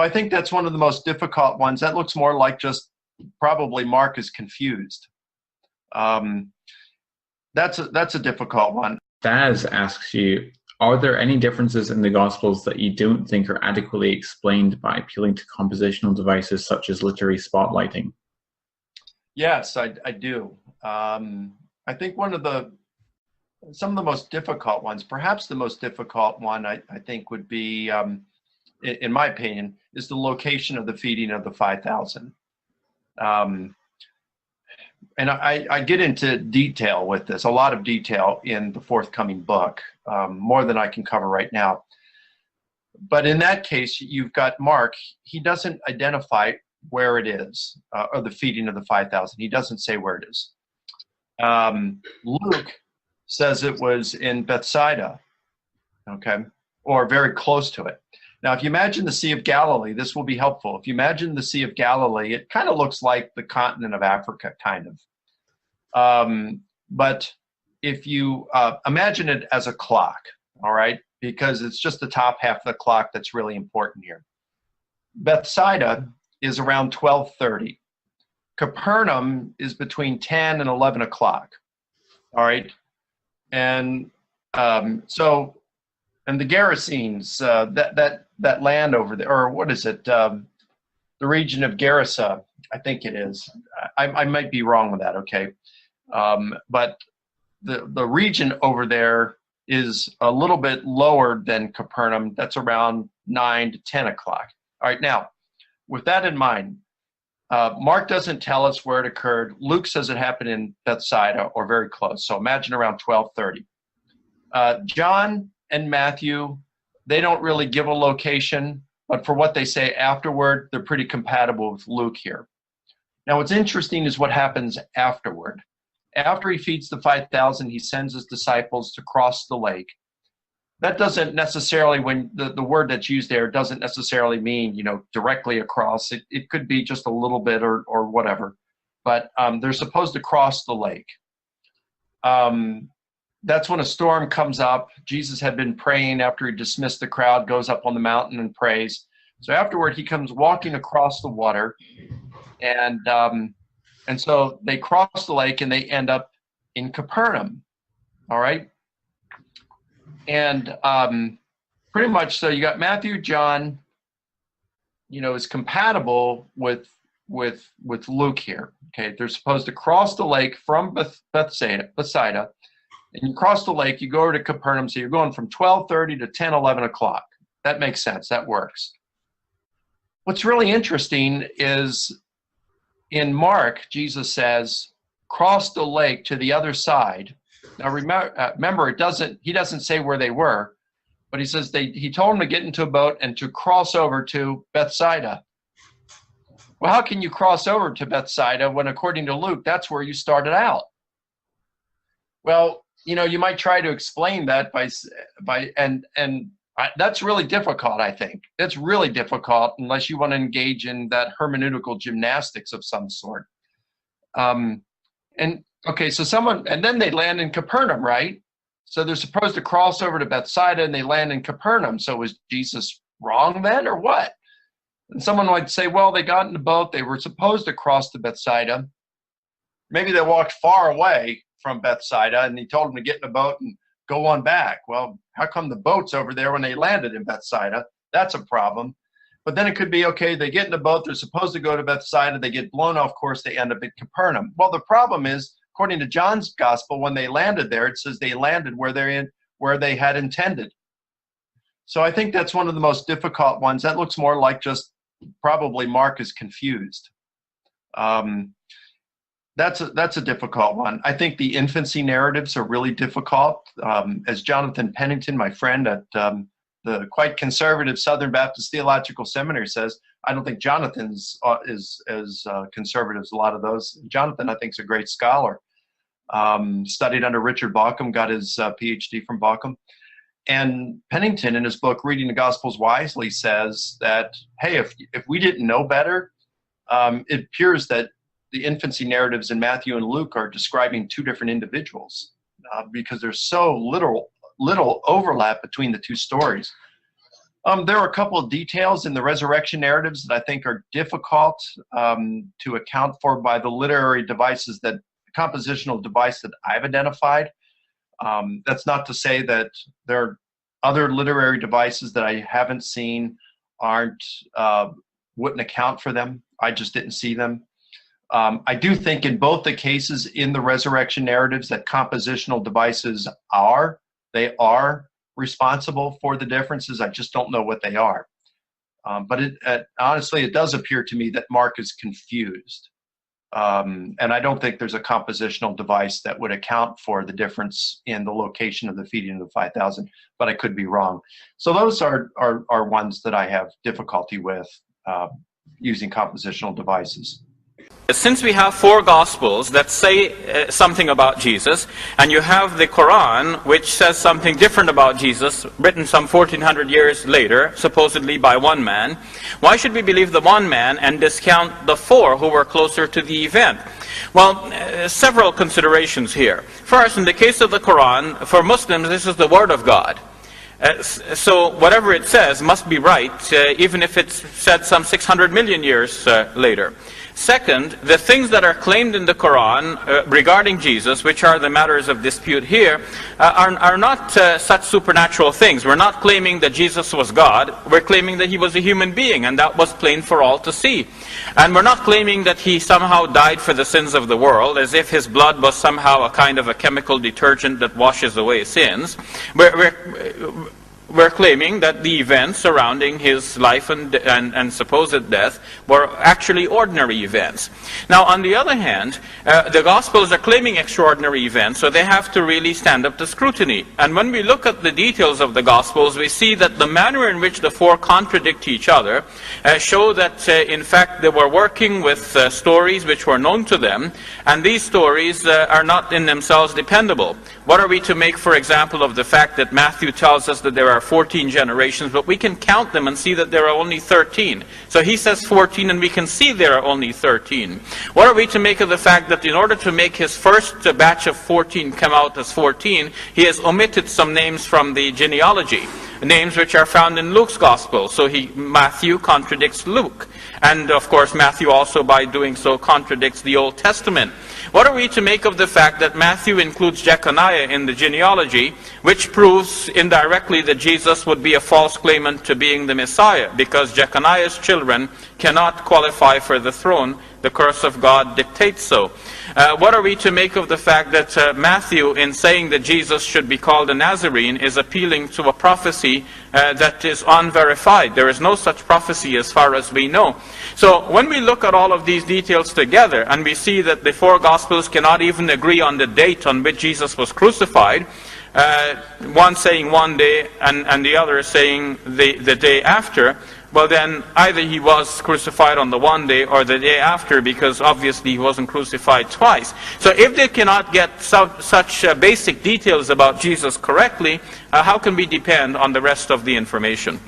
I think that's one of the most difficult ones. That looks more like just probably Mark is confused. That's a difficult one. Daz asks you, are there any differences in the Gospels that you don't think are adequately explained by appealing to compositional devices such as literary spotlighting? Yes, I do. I think some of the most difficult ones, perhaps the most difficult one, I think would be, in my opinion, is the location of the feeding of the 5,000. And I get into detail with this, a lot of detail in the forthcoming book, more than I can cover right now. But in that case, you've got Mark. He doesn't identify where it is, or the feeding of the 5,000. He doesn't say where it is. Luke says it was in Bethsaida, okay, or very close to it. Now, if you imagine the Sea of Galilee, this will be helpful. If you imagine the Sea of Galilee, it kind of looks like the continent of Africa, kind of. But if you imagine it as a clock, all right, because it's just the top half of the clock that's really important here. Bethsaida is around 12:30. Capernaum is between 10 and 11 o'clock, all right? And and the Gerasenes, that land over there, or what is it? The region of Gerasa, I think it is. I might be wrong with that, okay? But the region over there is a little bit lower than Capernaum. That's around 9 to 10 o'clock. All right, now, with that in mind, Mark doesn't tell us where it occurred. Luke says it happened in Bethsaida or very close. So imagine around 12:30. John and Matthew, they don't really give a location, but for what they say afterward, they're pretty compatible with Luke here. Now, what's interesting is what happens afterward. After he feeds the 5,000, he sends his disciples to cross the lake. That doesn't necessarily, when the word that's used there doesn't necessarily mean, directly across. It could be just a little bit or whatever. But they're supposed to cross the lake. That's when a storm comes up. Jesus had been praying after he dismissed the crowd, goes up on the mountain and prays. So afterward, he comes walking across the water. And so they cross the lake and they end up in Capernaum. All right. And pretty much, so you got Matthew, John, is compatible with Luke here. Okay, they're supposed to cross the lake from Bethsaida, and you cross the lake, you go over to Capernaum, so you're going from 12:30 to 10, 11 o'clock. That makes sense. That works. What's really interesting is in Mark, Jesus says, cross the lake to the other side. Now remember, he doesn't say where they were, but he says he told them to get into a boat and to cross over to Bethsaida. Well, how can you cross over to Bethsaida when, according to Luke, that's where you started out? Well, you might try to explain that that's really difficult, I think. It's really difficult unless you want to engage in that hermeneutical gymnastics of some sort. Okay, and then they land in Capernaum, right? So they're supposed to cross over to Bethsaida and they land in Capernaum. So was Jesus wrong then or what? And someone might say, well, they got in the boat. They were supposed to cross to Bethsaida. Maybe they walked far away from Bethsaida and he told them to get in a boat and go on back. Well, how come the boat's over there when they landed in Bethsaida? That's a problem. But then it could be, okay, they get in a boat. They're supposed to go to Bethsaida. They get blown off course. They end up in Capernaum. Well, the problem is, according to John's gospel, when they landed there, it says they landed where they had intended. So I think that's one of the most difficult ones. That looks more like just probably Mark is confused. That's a difficult one. I think the infancy narratives are really difficult. As Jonathan Pennington, my friend at the quite conservative Southern Baptist Theological Seminary says, I don't think Jonathan's is as conservative as a lot of those. Jonathan, I think, is a great scholar. Studied under Richard Bauckham, got his PhD from Bauckham. And Pennington, in his book, Reading the Gospels Wisely, says that, hey, if we didn't know better, it appears that the infancy narratives in Matthew and Luke are describing two different individuals because there's so little overlap between the two stories. There are a couple of details in the resurrection narratives that I think are difficult to account for by the literary devices compositional device that I've identified. That's not to say that there are other literary devices that I haven't seen wouldn't account for them. I just didn't see them. I do think in both the cases in the resurrection narratives that compositional devices are responsible for the differences. I just don't know what they are. But honestly, it does appear to me that Mark is confused. And I don't think there's a compositional device that would account for the difference in the location of the feeding of the 5,000, but I could be wrong. So those are ones that I have difficulty with using compositional devices. Since we have 4 Gospels that say something about Jesus, and you have the Quran, which says something different about Jesus, written some 1,400 years later, supposedly by one man, why should we believe the one man and discount the 4 who were closer to the event? Well, several considerations here. First, in the case of the Quran, for Muslims, this is the Word of God. So whatever it says must be right, even if it's said some 600 million years later. Second, the things that are claimed in the Quran regarding Jesus, which are the matters of dispute here, are not such supernatural things. We're not claiming that Jesus was God. We're claiming that he was a human being, and that was plain for all to see. And we're not claiming that he somehow died for the sins of the world, as if his blood was somehow a kind of a chemical detergent that washes away sins. We're claiming that the events surrounding his life and supposed death were actually ordinary events. Now, on the other hand, the Gospels are claiming extraordinary events, so they have to really stand up to scrutiny. And when we look at the details of the Gospels, we see that the manner in which the 4 contradict each other show that, in fact, they were working with stories which were known to them, and these stories are not in themselves dependable. What are we to make, for example, of the fact that Matthew tells us that there are 14 generations, but we can count them and see that there are only 13. So he says 14, and we can see there are only 13. What are we to make of the fact that in order to make his first batch of 14 come out as 14, he has omitted some names from the genealogy, names which are found in Luke's Gospel. So Matthew contradicts Luke. And of course, Matthew also, by doing so, contradicts the Old Testament. What are we to make of the fact that Matthew includes Jeconiah in the genealogy, which proves indirectly that Jesus would be a false claimant to being the Messiah, because Jeconiah's children cannot qualify for the throne. The curse of God dictates so. What are we to make of the fact that Matthew, in saying that Jesus should be called a Nazarene, is appealing to a prophecy that is unverified? There is no such prophecy as far as we know. So when we look at all of these details together, and we see that the 4 Gospels cannot even agree on the date on which Jesus was crucified, one saying one day and the other saying the day after, well then either he was crucified on the one day or the day after, because obviously he wasn't crucified twice. So if they cannot get such basic details about Jesus correctly, how can we depend on the rest of the information?